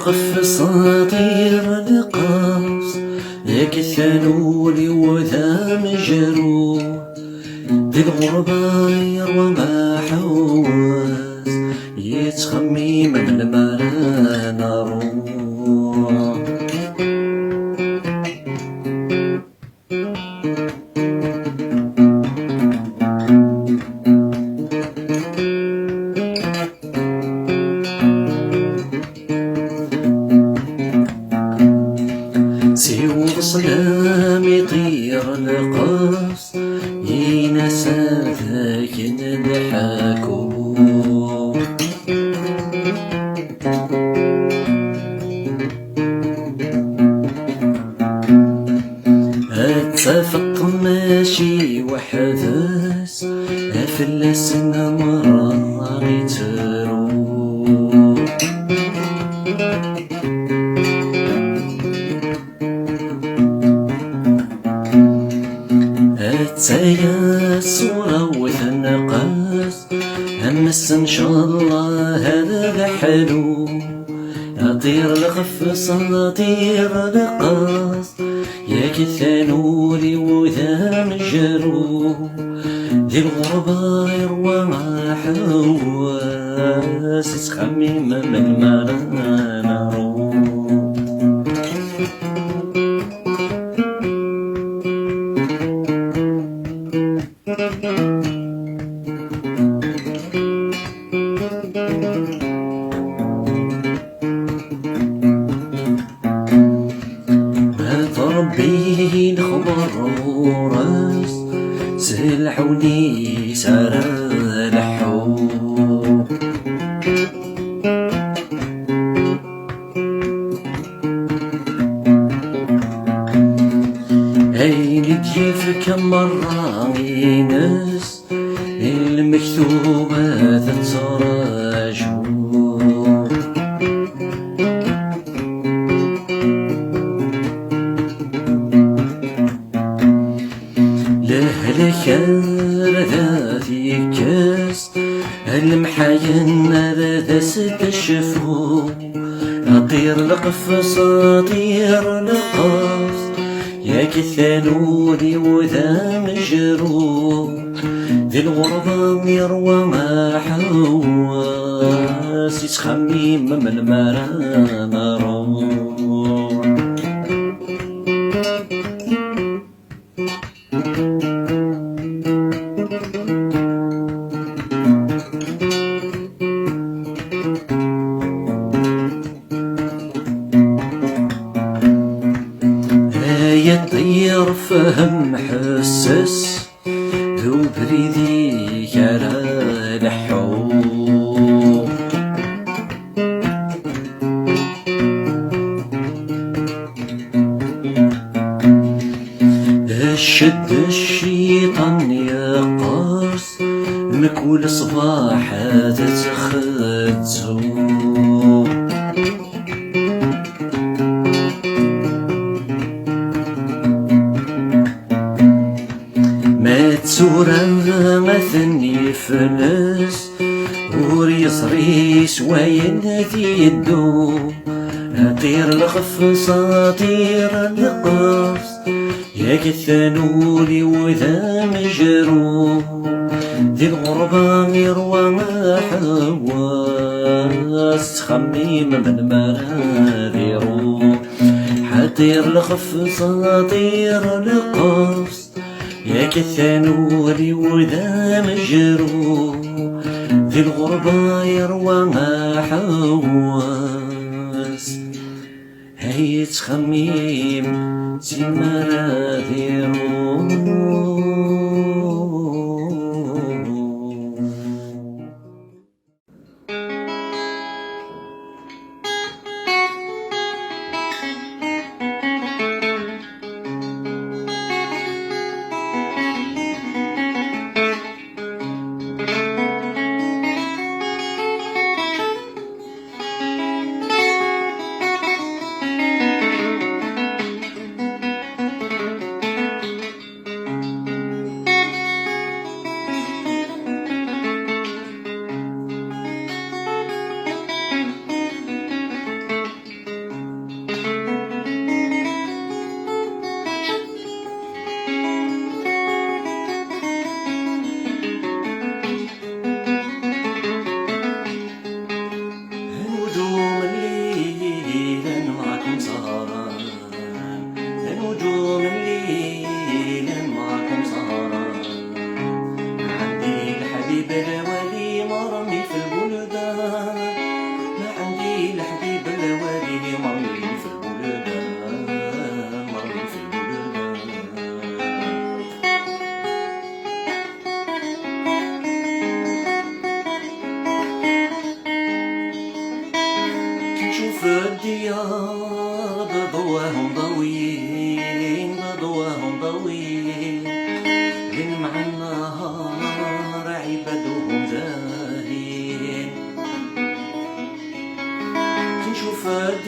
الغف صاطير القاص ياك الثانولي وذا مجروح دي الغربة يروى ما حواس يتخمم المران روح سيو بصلام يطير القاص ينسى ذاك نضحكو اتفق ماشي وحداس افلس مرة غيترو اتايا صورة وثنقاس امس ان شاء الله هذا حلو اطير الغف صاطير القاص ياك الثانولي وذا مجروح دي الغربة يروى ما حواس تخمم من المران روح ربي الخبر وراس سلحوني سارة لحو هاي نديف كم مرة ينس المكتوبات تراجو ذاتي كاس المحاين ذا ستشفو أطير القف صاطير القاص ياك الثانولي وذا مجروح ذي الغربة يروى ما حواس يتخمم من المران روح يطير فهم حسس ذو بريدي كرا لحو الشد الشيطان يا قاص مكول صباح تتخذو سورة مثني فلس وريصري سواين ذي يدو أطير الغف صاطير القاص ياك الثانولي وذا مجروح ذي الغربة يروى ما حواس تخمم من مرادي روح حطير الغف صاطير القاص ياك الثانولي وذا مجروح ذي الغربة يروى ما حواس هاي تخميم تمرادي روح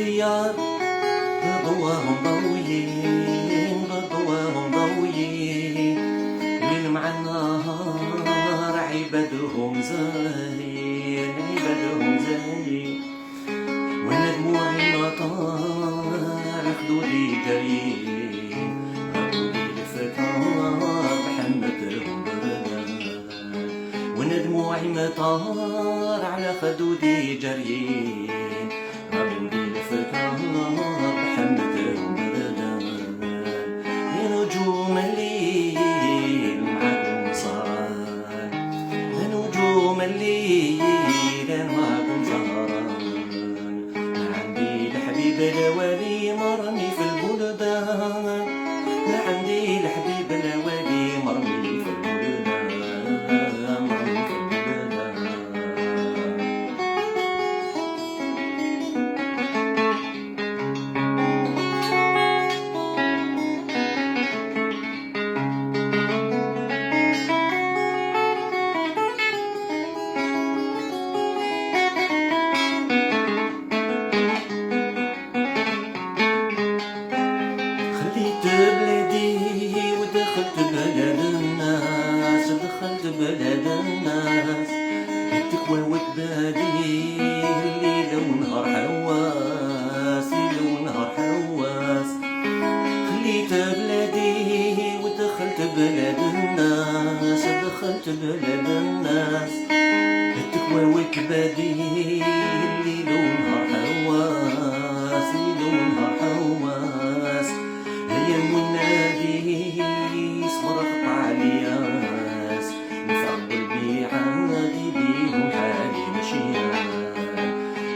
الديار بضواهم ضويين بضواهم ضويين الليل مع النهار عبادهم زاهين عبادهم زاهين وانا دموعي مطار خدودي جايين خدودي الفكار بحمتهم بردان وانا دموعي مطار على خدودي جريين خدودي الفكار بحمتهم بردان يا نجوم الليل معكم سهران يا نجوم الليل معكم سهران عندي الحبيب الوالي مرمي في البلدان ما عندي الحبيب الوالي مرمي في البلدان مرمي في البلدان خليت بلادي ودخلت بلاد الناس دخلت بلاد الناس التكوى وكبادي الليل ونهار حواس ليل ونهار حواس خليت بلادي ودخلت بلاد الناس دخلت بلاد الناس التكوى وكبادي الليل ونهار حواس ليل ونهار حواس ايام والنادي صبر قطع الياس نفرق بالبيعادي بيهم حالي مشيان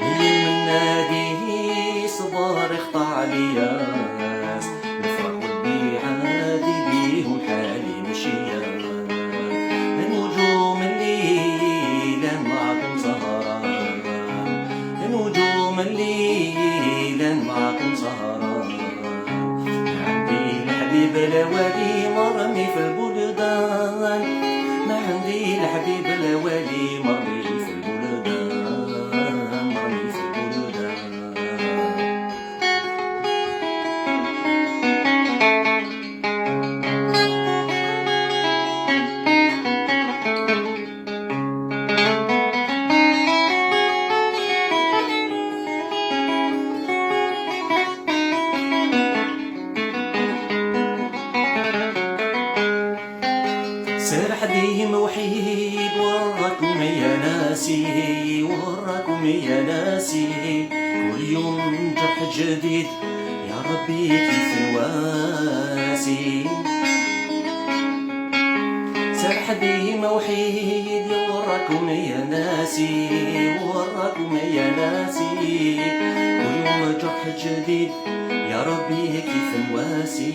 ايام النادي صبر قطع الياس نفرق بالبيعادي بيهم حالي مشيان نجوم الليل معكم سهران نجوم الليل معكم سهران الحبيب الوالي مرمي في البلدان ما عندي الحبيب الوالي مرمي في البلدان مرمي في البلدان سرح ديهم وحيد وراكم يا ناسي وراكم يا ناسي كل يوم جرح جديد يا ربي كيف نواسي سرح ديهم وحيد وراكم يا ناسي وراكم يا ناسي كل يوم جرح جديد يا ربي كيف نواسي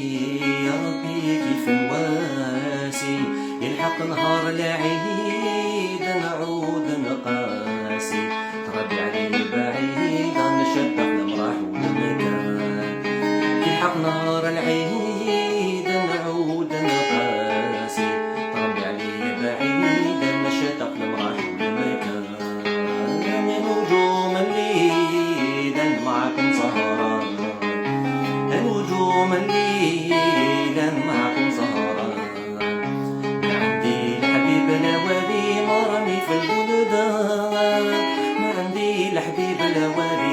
يا ربي كيف نواسي يلحق نهار العيد نعود نقاسي تربي علي بعيد نشبح المراح والمكان يلحق نهار العيد نعود نقاسي تربي علي بعيد نشبح المراح والمكان نجوم الليل معكم سهران نجوم الليل معكم سهران الوالي مرمي في البلدان ما عندي الحبيب الوالي